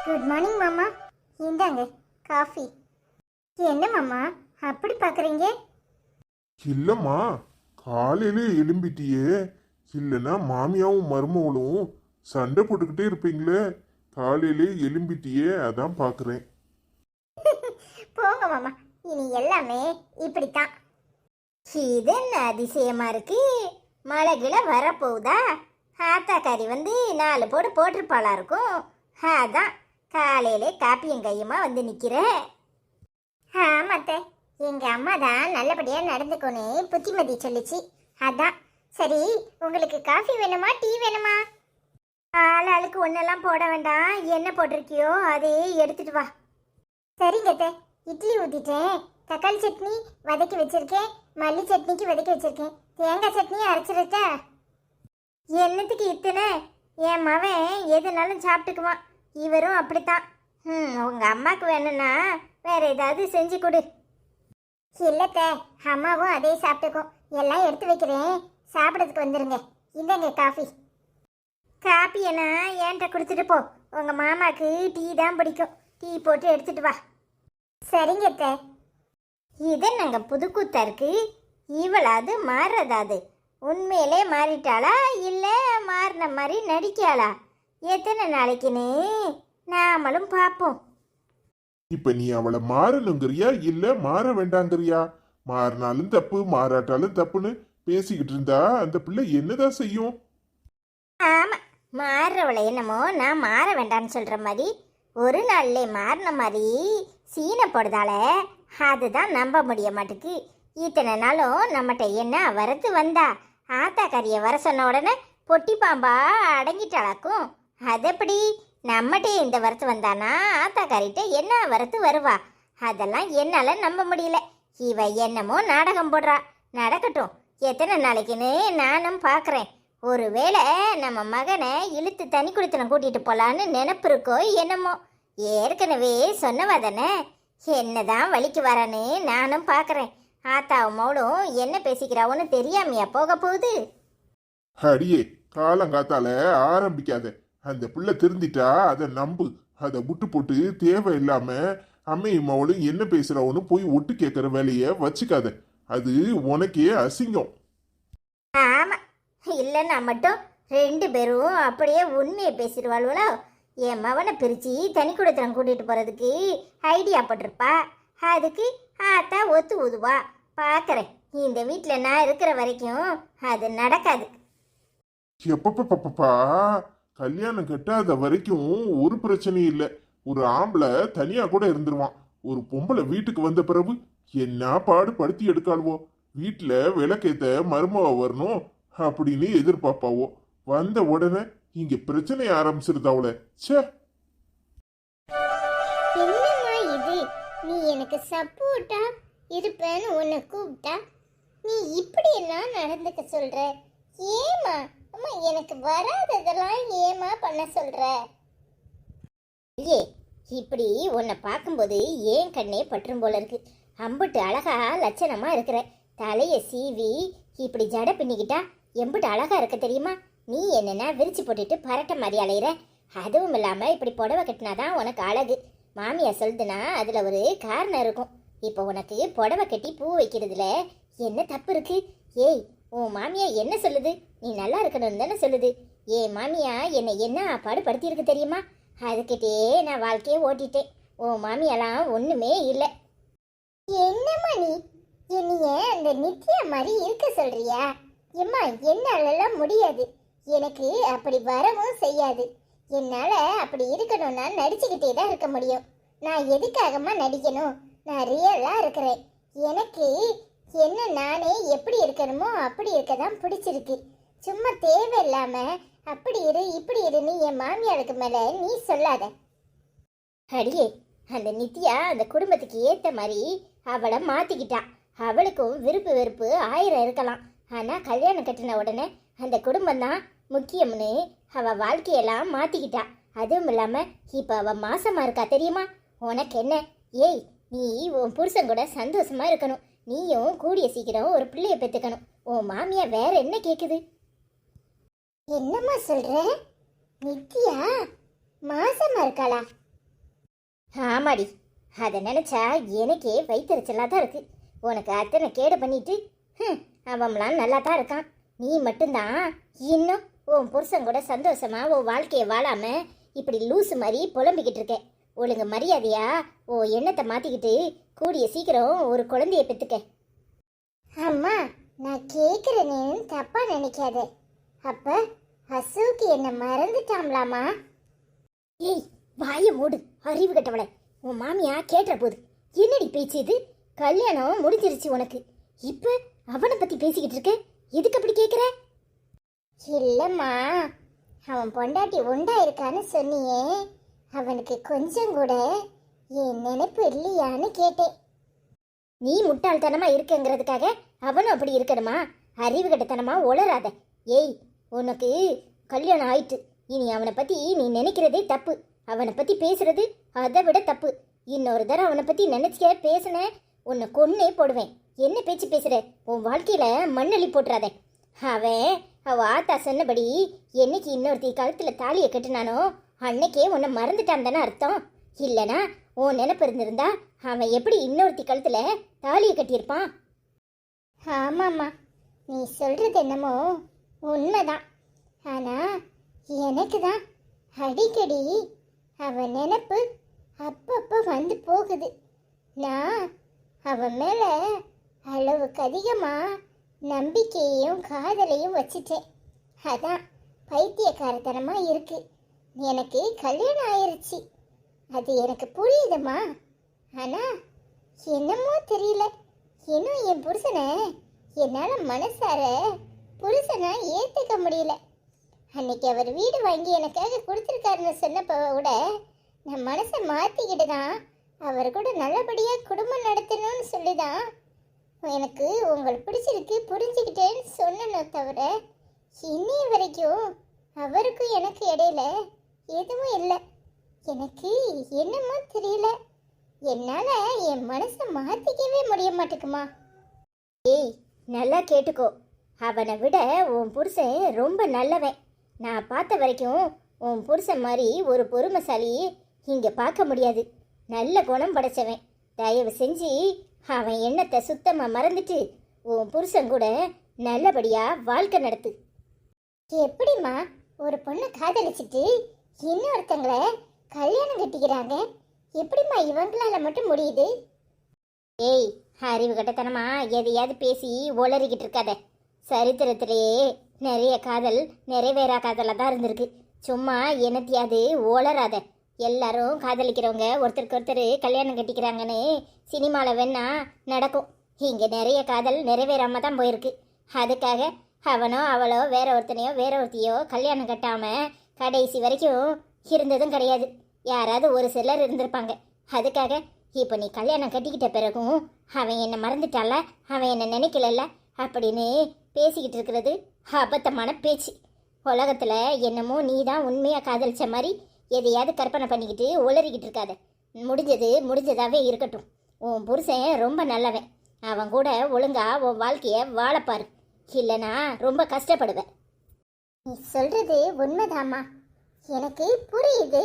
Good morning மாமா. இந்தாங்க coffee. என்ன மாமா அப்படி பார்க்குறீங்க? இல்லம்மா, காலையிலே எழும்பிட்டியே. இல்லைன்னா மாமியாவும் மருமவளும் சண்டை போட்டுக்கிட்டே இருப்பீங்களே. காலையிலே எழும்பிட்டியே, அதான் பார்க்குறேன். போங்க மாமா, இனி எல்லாமே இப்படித்தான். இது என்ன அதிசயமா இருக்கு? மழைகில வரப்போகுதா? ஆத்தாக்காரி வந்து 4 போடு போட்டிருப்பாளா இருக்கும். அதான் காலையிலே காப்பியும் கையுமா வந்து நிற்கிறேன். ஆமாத்த, எங்க அம்மா தான் நல்லபடியா நடந்துக்கணும் புத்திமதி சொல்லிச்சு. அதான் சரி. உங்களுக்கு காஃபி வேணுமா டீ வேணுமா? ஆள் ஆளுக்கு ஒன்னெல்லாம் போட வேண்டாம். என்ன போட்டிருக்கியோ அதே எடுத்துட்டு வா. சரிங்க அத்தை. இட்லி ஊற்றிட்டேன். தக்காளி சட்னி வதக்கி வச்சிருக்கேன். மல்லி சட்னிக்கு வதக்கி வச்சிருக்கேன். தேங்காய் சட்னியை அரைச்சிருச்சா? என்னத்துக்கு இத்தனை? என் மவன் எதுனாலும் சாப்பிட்டுக்குவான். இவரும் அப்படித்தான். உங்கள் அம்மாவுக்கு வேணும்னா வேற ஏதாவது செஞ்சு கொடு. இல்லைத்த, அம்மாவும் அதே சாப்பிட்டுக்கும். எல்லாம் எடுத்து வைக்கிறேன், சாப்பிட்றதுக்கு வந்துடுங்க. இந்தங்க காஃபி. காப்பி என்ன ஏன்ட்ட கொடுத்துட்டு போ. உங்கள் மாமாவுக்கு டீ தான் பிடிக்கும். டீ போட்டு எடுத்துட்டு வா. சரிங்க அத்தை. இது நாங்கள் புதுக்கூத்தா இருக்கு. இவளாது மாறுறதாது உண்மையிலே மாறிட்டாளா இல்லை மாறின மாதிரி நடிக்காளா? எத்தனை நாளைக்குன்னு நாமளும் பார்ப்போம். இப்ப நீ அவளை மாறணுங்கிறியா இல்ல மாற வேண்டாங்கிறியா? மாறினாலும் தப்பு, மாறாட்டாலும் தப்புன்னு பேசிக்கிட்டு இருந்தா அந்த பிள்ளை என்னதான் செய்யும்? ஆமா, மாறுறவளை என்னமோ நான் மாற வேண்டான்னு சொல்ற மாதிரி ஒரு நாள்லே மாறின மாதிரி சீனை போடுதால அதுதான் நம்ப முடிய மாட்டுக்கு. இத்தனை நாளும் நம்மகிட்ட என்ன வரத்து வந்தா? ஆத்தாக்காரிய வர சொன்ன உடனே பொட்டி பாம்பா அடங்கிட்டாளாக்கும். அதெப்படி நம்மகிட்டே இந்த வரத்து வந்தானா ஆத்தாக்காரிட்ட என்ன வரத்து வருவா? அதெல்லாம் என்னால் நம்ப முடியல. இவ என்னமோ நாடகம் போடுறா. நடக்கட்டும், எத்தனை நாளைக்குன்னு நானும் பார்க்குறேன். ஒருவேளை நம்ம மகனை இழுத்து தனி குடித்தனம் கூட்டிகிட்டு போகலான்னு நினப்பு இருக்கோ என்னமோ. ஏற்கனவே சொன்னவா தானே, என்னதான் வலிக்கு வரான்னு நானும் பார்க்குறேன். ஆத்தாவும் மௌளும் என்ன பேசிக்கிறாவோன்னு தெரியாமையா போக போகுது? அடியே, காலங்காத்தால ஆரம்பிக்காத. அந்த பிள்ளை திருந்திட்டா அதை நம்பு. அதை விட்டு போட்டு தேவையில்லாம அம்மையும் மவளும் என்ன பேசுறவனு போய் ஒட்டு கேட்கற வேலைய வச்சுக்காத. அது உனக்கே அசிங்கம். ஆமா, இல்லைன்னா மட்டும் 2 பேரும் அப்படியே உண்மையை பேசிடுவாள்வளோ. என் மவனை பிரித்து தனி குடத்திரம் கூட்டிகிட்டு போகிறதுக்கு ஐடியா போட்டிருப்பா. அதுக்கு ஆத்தா ஒத்து ஊதுவா. பார்க்குறேன், இந்த வீட்டில் நான் இருக்கிற வரைக்கும் அது நடக்காது. எப்பப்பா, கல்யாணம் கட்டாத வரைக்கும் ஒரு பிரச்சனையும் இல்லை. ஒரு ஆம்பளை தனியா கூட இருந்துருவான். ஒரு பொம்பளை வீட்டுக்கு வந்த பிறகு என்ன பாடு படுத்தி எடுக்காளுவோ. வீட்டுல விளக்கேத்த மருமவ வரணும் அப்படின்னு எதிர்பார்ப்பாவோ. வந்த உடனே இங்க பிரச்சனை ஆரம்பிச்சிருது அவளை. சே, என்னம்மா இது? நீ எனக்கு சப்போர்ட்டா இருப்பேன்னு உன்னை கூப்பிட்டா நீ இப்படி எல்லாம் நடந்துக்க சொல்ற? ஏமா அம்மா, எனக்கு வராததெல்லாம் ஏமா பண்ண சொல்ற? ஏ, இப்படி உன்னை பார்க்கும்போது ஏன் கண்ணே பற்றும் போல இருக்கு. அம்புட்டு அழகா லட்சணமா இருக்கிற. தலையை சீவி இப்படி ஜடை பின்னிக்கிட்டா எம்புட்டு அழகா இருக்க தெரியுமா? நீ என்னன்னா விரிச்சு போட்டுட்டு பரட்ட மாதிரி அலையிற. அதுவும் இல்லாம இப்படி புடவை கட்டினாதான் உனக்கு அழகு. மாமியா சொல்லுதுன்னா அதுல ஒரு காரணம் இருக்கும். இப்போ உனக்கு புடவை கட்டி பூ வைக்கிறதுல என்ன தப்பு இருக்கு? ஏய், உன் மாமியா என்ன சொல்லுது? நீ நல்லா இருக்கணும்னு தானே சொல்லுது. ஏன் மாமியா என்னை என்ன பாடுபடுத்தி இருக்கு தெரியுமா? அதுக்கிட்டே நான் வாழ்க்கையை ஓட்டிட்டேன். உன் மாமியெல்லாம் ஒண்ணுமே இல்லை. என்னம்மா நீ என்னைய அந்த நித்யா மாதிரி இருக்க சொல்றியா? எம்மா, என்னாலலாம் முடியாது. எனக்கு அப்படி வரவும் செய்யாது. என்னால அப்படி இருக்கணும்னா நடிச்சுக்கிட்டே தான் இருக்க முடியும். நான் எதுக்காகமா நடிக்கணும்? நான் ரியலா இருக்கிறேன். எனக்கு என்ன நானே எப்படி இருக்கணுமோ அப்படி இருக்க தான் பிடிச்சிருக்கு. சும்மா தேவையில்லாம அப்படி இரு இப்படி இருன்னு என் மாமியாருக்கு மேல நீ சொல்லாத. அடியே, அந்த நித்யா அந்த குடும்பத்துக்கு ஏத்த மாதிரி அவளை மாத்திக்கிட்டா. அவளுக்கும் விருப்பு வெறுப்பு 1000 இருக்கலாம். ஆனா கல்யாணம் கட்டின உடனே அந்த குடும்பம் தான் முக்கியம்னு அவ வாழ்க்கையெல்லாம் மாத்திக்கிட்டா. அதுவும் இல்லாம இப்ப அவ மாசமா இருக்கா தெரியுமா? உனக்கு என்ன? ஏய், நீ உன் புருஷன் கூட சந்தோஷமா இருக்கணும். நீயும் கூடிய சீக்கிரம் ஒரு பிள்ளைய பெத்துக்கணும். உன் மாமியா வேற என்ன கேக்குது? என்னம்மா சொல்ற? நித்யா மாசமா இருக்காளா? ஆமாடி, அதை நினைச்சா எனக்கே வயிற்றுச்சலாக தான் இருக்கு. உனக்கு அத்தனை கேடு பண்ணிட்டு அவன்லாம் நல்லா தான் இருக்கான். நீ மட்டும்தான் இன்னும் உன் புருஷன் கூட சந்தோஷமா உன் வாழ்க்கையை வாழாம இப்படி லூசு மாதிரி புலம்பிக்கிட்டு இருக்க. ஒழுங்கு மரியாதையா ஓ எண்ணத்தை மாத்திக்கிட்டு கூடிய சீக்கிரம் ஒரு குழந்தைய பெத்துக்க. அம்மா, நான் கேட்குறேன்னு தப்பா நினைக்காத. அப்ப அசோக்கு என்ன மறந்துட்டாம்லாமா? ஏய், வாய மூடு, அறிவு கட்டவளை. உன் மாமியா கேட்டுற போது என்னடி பேச்சு இது? கல்யாணம் முடிஞ்சிருச்சு உனக்கு, இப்ப அவனை பத்தி பேசிக்கிட்டு இருக்க. எதுக்கு அப்படி கேக்குற? இல்லம்மா, அவன் பொண்டாட்டி உண்டா இருக்கான்னு சொன்னியே, அவனுக்கு கொஞ்சம் கூட என் நினைப்பு இல்லையான்னு கேட்டேன். நீ முட்டாள்தனமா இருக்கங்கிறதுக்காக அவனும் அப்படி இருக்கணுமா? அறிவு கட்டத்தனமா உளராத. ஏய், உனக்கு கல்யாணம் ஆயிட்டு, இனி அவனை பத்தி நீ நினைக்கிறதே தப்பு. அவனை பத்தி பேசுறது அதை விட தப்பு. இன்னொரு தடவை அவனை பத்தி நினைச்ச பேசுன உன்னை கொன்னே போடுவேன். என்ன பேச்சு பேசுற? உன் வாழ்க்கையில மண்ணள்ளி போட்டுறாத. அவ ஆத்தா சொன்னபடி என்னைக்கு இன்னொருத்தி கழுத்துல தாலியை கட்டுனானோ அன்னைக்கே உன்னை மறந்துட்டான் தானே அர்த்தம். இல்லனா உன் நினைப்பு இருந்திருந்தா அவன் எப்படி இன்னொருத்தி கழுத்துல தாலியை கட்டியிருப்பான்? ஆமாம்மா, நீ சொல்றது என்னமோ உண்மைதான். ஆனா எனக்கு தான் அடிக்கடி அவன் நினைப்பு அப்பப்போ வந்து போகுது. நான் அவன் மேல அளவுக்கு அதிகமா நம்பிக்கையையும் காதலையும் வச்சுட்டேன். அதான் பைத்தியக்காரத்தனமா இருக்கு. எனக்கு கல்யாணம் ஆயிருச்சு, அது எனக்கு புரியுதுமா. ஆனா என்னமோ தெரியல, இன்னும் என் புருஷனை என்னால மனசார புருஷனை ஏத்துக்க முடியல. அன்னைக்கு அவர் வீடு வாங்கி எனக்காக கொடுத்துருக்காருன்னு சொன்னப்ப கூட நான் மனசை மாத்திக்கிட்டு தான் அவர் கூட நல்லபடியா குடும்பம் நடத்தணும்னு சொல்லிதான் எனக்கு உங்களை பிடிச்சிருக்கு புரிஞ்சுக்கிட்டேன்னு சொன்னனோ தவிர இன்னி வரைக்கும் அவருக்கும் எனக்கு இடையில எதுவும் இல்லை. எனக்கு என்னமோ தெரியல, என்னால என் மனசை மாத்திக்கவே முடிய மாட்டேங்குமா. ஏய், நல்லா கேட்டுக்கோ, அவனை விட உன் புருஷன் ரொம்ப நல்லவன். நான் பார்த்த வரைக்கும் உன் புருஷன் மாதிரி ஒரு பொறுமைசாலி இங்கே பார்க்க முடியாது. நல்ல குணம் படைச்சவன். தயவு செஞ்சு அவன் எண்ணத்தை சுத்தமாக மறந்துட்டு உன் புருஷன் கூட நல்லபடியாக வாழ்க்கை நடத்து. எப்படிம்மா ஒரு பொண்ணை காதலிச்சிட்டு இன்னொருத்தங்களை கல்யாணம் கட்டிக்கிறாங்க? எப்படிம்மா இவங்களால மட்டும் முடியுது? ஏய், அறிவு கட்டத்தனமா எதையாவது பேசி உளறிக்கிட்டு இருக்காத. சரித்திரத்திலேயே நிறைய காதல் நிறைவேறா காதலாக தான் இருந்திருக்கு. சும்மா என்னத்தையாவது உளராத. எல்லாரும் காதலிக்கிறவங்க ஒருத்தருக்கு ஒருத்தர் கல்யாணம் கட்டிக்கிறாங்கன்னு சினிமாவில் வேணா நடக்கும். இங்கே நிறைய காதல் நிறைவேறாம தான் போயிருக்கு. அதுக்காக அவனோ அவளோ வேற ஒருத்தனையோ வேற ஒருத்தையோ கல்யாணம் கட்டாமல் கடைசி வரைக்கும் இருந்ததும் கிடையாது. யாராவது ஒரு சிலர் இருந்திருப்பாங்க. அதுக்காக இப்போ நீ கல்யாணம் கட்டிக்கிட்ட பிறகும் அவன் என்னை மறந்துட்டால, அவன் என்னை நினைக்கலல்ல அப்படின்னு பேசிக்கிட்டு இருக்கிறது அபத்தமான பேச்சு. உலகத்தில் என்னமோ நீ தான் உண்மையாக காதலிச்ச மாதிரி எதையாவது கற்பனை பண்ணிக்கிட்டு உளறிக்கிட்டு இருக்காத. முடிஞ்சது முடிஞ்சதாகவே இருக்கட்டும். உன் புருஷன் ரொம்ப நல்லவன். அவன் கூட ஒழுங்கா உன் வாழ்க்கையை வாழப்பாரு, இல்லைனா ரொம்ப கஷ்டப்படுவேன். நீ சொல்றது உண்மைதாம்மா, எனக்கு புரியுது.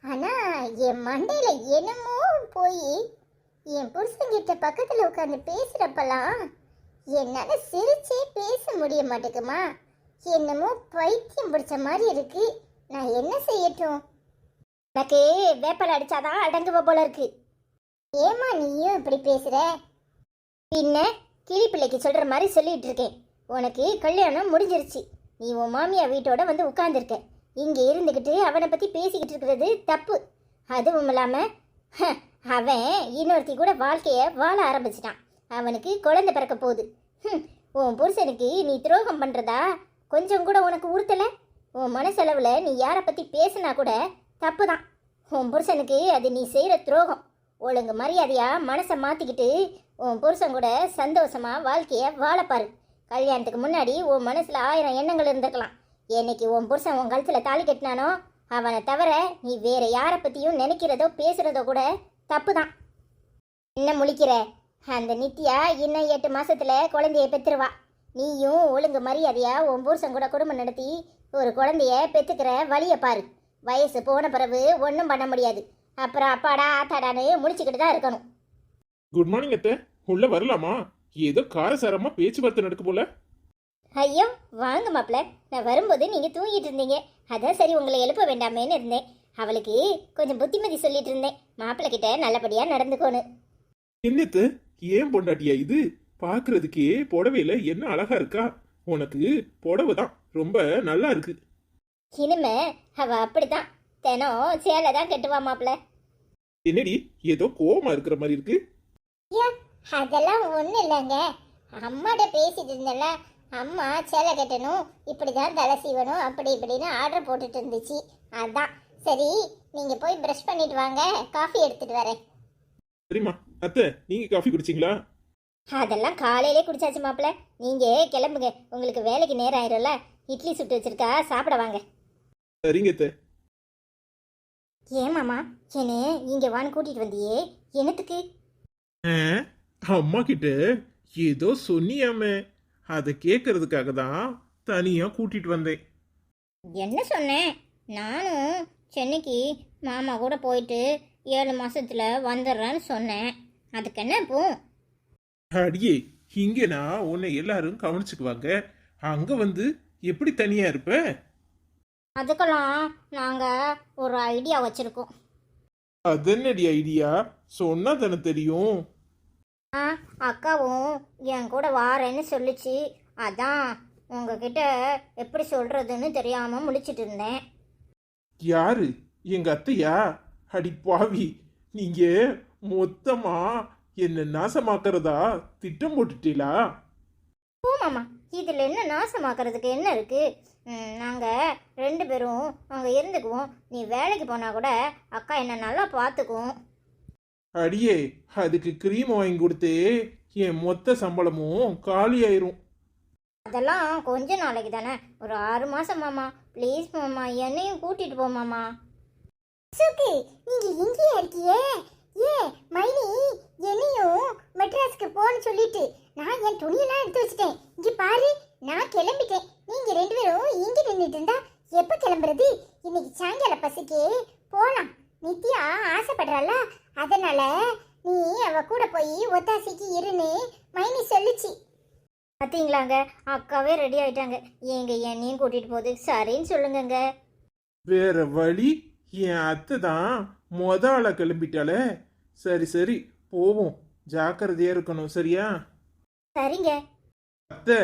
ஆனால் என் மண்டையில் என்னமோ போய் என் புருஷங்கிட்ட பக்கத்தில் உட்காந்து பேசுகிறப்பெல்லாம் என்னால் சிரிச்சே பேச முடிய மாட்டேங்குமா. என்னமோ பைத்தியம் பிடிச்ச மாதிரி இருக்கு. நான் என்ன செய்யட்டும்? எனக்கு வேப்பலை அடிச்சாதான் அடங்குவ போல இருக்கு. ஏமா நீயும் இப்படி பேசுற? பின்ன கிளி பிள்ளைக்கு சொல்ற மாதிரி சொல்லிட்டு இருக்கேன். உனக்கு கல்யாணம் முடிஞ்சிருச்சு. நீ உன் மாமியா வீட்டோட வந்து உட்கார்ந்துருக்க. இங்கே இருந்துக்கிட்டு அவனை பற்றி பேசிக்கிட்டு இருக்கிறது தப்பு. அதுவும் இல்லாமல் அவன் இன்னொருத்தி கூட வாழ்க்கையை வாழ ஆரம்பிச்சிட்டான். அவனுக்கு குழந்தை பிறக்க போகுது. உன் புருஷனுக்கு நீ துரோகம் பண்ணுறதா கொஞ்சம் கூட உனக்கு உறுத்தலை? உன் மனசளவில் நீ யாரை பற்றி பேசுனா கூட தப்பு தான். உன் புருஷனுக்கு அது நீ செய்கிற துரோகம். ஒழுங்கு மரியாதையாக மனசை மாற்றிக்கிட்டு உன் புருஷன் கூட சந்தோஷமாக வாழ்க்கையை வாழப்பாரு. கல்யாணத்துக்கு முன்னாடி உன் மனசில் 1000 எண்ணங்கள் இருந்திருக்கலாம். என்னைக்கு உன் புருஷன் உன் கழுத்தில் தாலி கட்டினானோ அவனை தவிர நீ வேற யாரை பற்றியும் நினைக்கிறதோ பேசுகிறதோ கூட தப்பு தான். என்ன முழிக்கிற? அந்த நித்யா இன்னும் 8 மாசத்துல குழந்தைய பெற்றுருவா. நீயும் ஒழுங்கு மரியாதையா உன் புருஷன் கூட குடும்பம் நடத்தி ஒரு குழந்தைய பெற்றுக்கிற வழியை பாரு. வயசு போன பிறகு ஒன்றும் பண்ண முடியாது. அப்புறம் அப்பாடா ஆத்தாடான்னு முழிச்சுக்கிட்டு தான் இருக்கணும். குட் மார்னிங் அத்தை. உள்ள வரலாமா? ஏதோ காரசாரமா பேச்சுவார்த்தை நடக்கு போல. ஐயோ வாங்க மாப்பிள்ள, நான் வரும்போது நீங்கள் தூங்கிட்டு இருந்தீங்க, அதான் சரி உங்களை எழுப்ப வேண்டாமேன்னு இருந்தேன். அவளுக்கு கொஞ்சம் புத்திமதி சொல்லிட்டு இருந்தேன், மாப்பிள்ளை கிட்ட நல்லபடியாக நடந்துக்கோன்னு. என்னத்து, ஏன் பொண்டாட்டியா இது? பாக்குறதுக்கே புடவையில என்ன அழகா இருக்கா. உனக்கு புடவை தான் ரொம்ப நல்லா இருக்கு. இனிமே அவ அப்படித்தான், தினம் சேலை தான் கட்டுவா மாப்பிள்ள. என்னடி ஏதோ கோவமா இருக்கிற மாதிரி இருக்கு? அதெல்லாம் ஒன்றும் இல்லைங்க, அம்மாட்ட பேசிட்டு இருந்தேன்ல, அம்மா சேலை கட்டணும், இப்படிதான் தலை சீவணும், அப்படி இப்படின்னு ஆர்டர் போட்டுட்டு இருந்துச்சு. அதான் சரி, நீங்க போய் ப்ரஷ் பண்ணிட்டு வாங்க, காஃபி எடுத்துட்டு வரேன். சரிம்மா. அத்தை, நீங்க காஃபி குடிச்சிங்களா? அதெல்லாம் காலையிலே குடிச்சாச்சு மாப்பிள்ள, நீங்க கிளம்புங்க, உங்களுக்கு வேலைக்கு நேரம் ஆயிரும்ல. இட்லி சுட்டு வச்சிருக்கா, சாப்பிட வாங்க. சரிங்க அத்தை. ஏன் மாமா என்ன இங்க வான்னு கூட்டிட்டு வந்தியே, என்னத்துக்கு? அம்மா கிட்ட ஏதோ சொன்னியாமே, அதை கேட்கறதுக்காக தான் தனியா கூட்டிட்டு வந்தேன். என்ன சொன்னேன்? நானும் சென்னைக்கு மாமா கூட போயிட்டு 7 மாசத்துல வந்துடுறேன்னு சொன்னேன், அதுக்கு என்ன இப்போ? அடியே, இங்க நான் உன்னை எல்லாரும் கவனிச்சுக்குவாங்க, அங்க வந்து எப்படி தனியா இருப்ப? அதுக்கெல்லாம் நாங்க ஒரு ஐடியா வச்சிருக்கோம். அதென்னடி ஐடியா? சொன்னா தானே தெரியும். அக்காவும் என் கூட வாரேன்னு சொல்லிச்சு, அதான் உங்ககிட்ட எப்படி சொல்றதுன்னு தெரியாம முழிச்சிட்டு இருந்தேன். யாரு? எங்க அத்தையா? அடி பாவி, நீங்க மொத்தமா என்ன நாசமாக்குறதா திட்டம் போட்டுட்டீங்களா? ஓ மாமா, இதுல என்ன நாசமாக்குறதுக்கு என்ன இருக்கு? நாங்க 2 பேரும் அங்க இருந்துக்குவோம், நீ வேலைக்கு போனா கூட அக்கா என்ன நல்லா பார்த்துக்குவோம். அடியே, அதுக்கு கிரீம் வாங்கி கொடுத்தே என் மொத்த சம்பளமும் காலி ஆயிரும். அதெல்லாம் கொஞ்ச நாளைக்கு தானே, ஒரு 6 மாசம் மாமா. ப்ளீஸ் மாமா, என்னையும் கூட்டிட்டு போ மாமா. சுக்கு, நீங்க இங்கேயே இருக்கியே? ஏ மைனி, என்னையும் மெட்ராஸ்க்கு போன்னு சொல்லிட்டு நான் என் துணியெல்லாம் எடுத்து வச்சிட்டேன். இங்க பாரு, நான் கிளம்பிட்டேன். நீங்க 2 பேரும் இங்க நின்றுட்டு இருந்தா எப்ப கிளம்புறது? இன்னைக்கு சாயங்கால பசிக்கு போலாம். நித்யா ஆசைப்படுறாள, அதனால நீ அவ கூட போய் ஒத்தாசிக்கு இருன்னு மைனி சொல்லுச்சு. பார்த்தீங்களாங்க, அக்காவே ரெடி ஆயிட்டாங்க, எங்க என்னையும் கூட்டிட்டு போகுது. சரின்னு சொல்லுங்கங்க. வேற வழி, என் அத்தை தான் ஆளா கிளம்பிட்டாளே. சரி சரி, போவோம். ஜாக்கிரதையா இருக்கணும், சரியா? சரிங்க. அத்தை,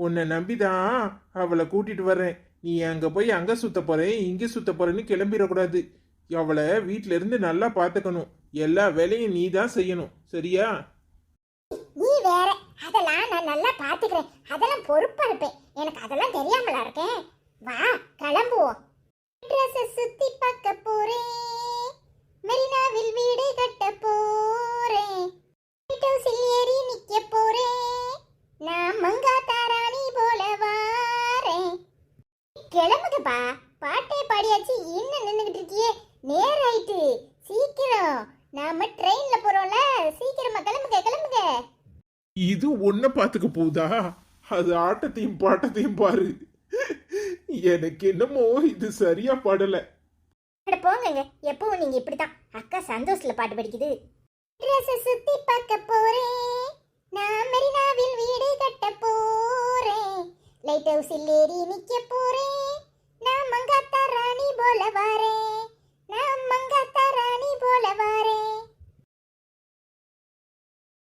உன்னை நம்பிதான் அவளை கூட்டிட்டு வர்றேன். நீ அங்க போய் அங்க சுத்த போறேன் இங்க சுத்த போறேன்னு கிளம்பிடக்கூடாது. அவளை வீட்ல இருந்து நல்லா பாத்துக்கணும். எல்லா வேலையும் நீ தான் செய்யணும், சரியா? நீ வேற, அதெல்லாம் நான் நல்லா பாத்துக்கிறேன், அதெல்லாம் பொறுப்பா இருப்பேன். எனக்கு அதெல்லாம் தெரியாமலா இருக்கேன். வா கிளம்புவோம். ட்ரெஸ் சுத்தி பார்க்க போறேன், மெரினாவில் வீடு கட்ட போறேன், ஹவுஸில் ஏறி நிக்க போறேன், நான் மங்காத்தா ராணி போல வாரேன். கிளம்புங்கப்பா, பாட்டே பாடியாச்சு, இன்னும் நின்னுகிட்டு இருக்கியே? நேரம் ஆயிட்டு, சீக்கிரம். நாம ட்ரெயின்ல போறோம்ல, சீக்கிரமா கிளம்புங்க கிளம்புங்க. இது ஒன்ன பாத்துக்க போகுதா? அது ஆட்டத்தையும் பாட்டத்தையும் பாரு. எனக்கு என்னமோ இது சரியா படல. போங்க, எப்பவும் நீங்க இப்படித்தான். அக்கா சந்தோஷத்துல பாட்டு படிக்குது. ட்ரெஸ் சுத்தி பார்க்க போறேன், நான் மெரினாவில் வீடு கட்ட போறேன், லைட் ஹவுஸில் ஏறி நிக்க போறேன், நான் மங்காத்தா ராணி போல வாரேன், நான்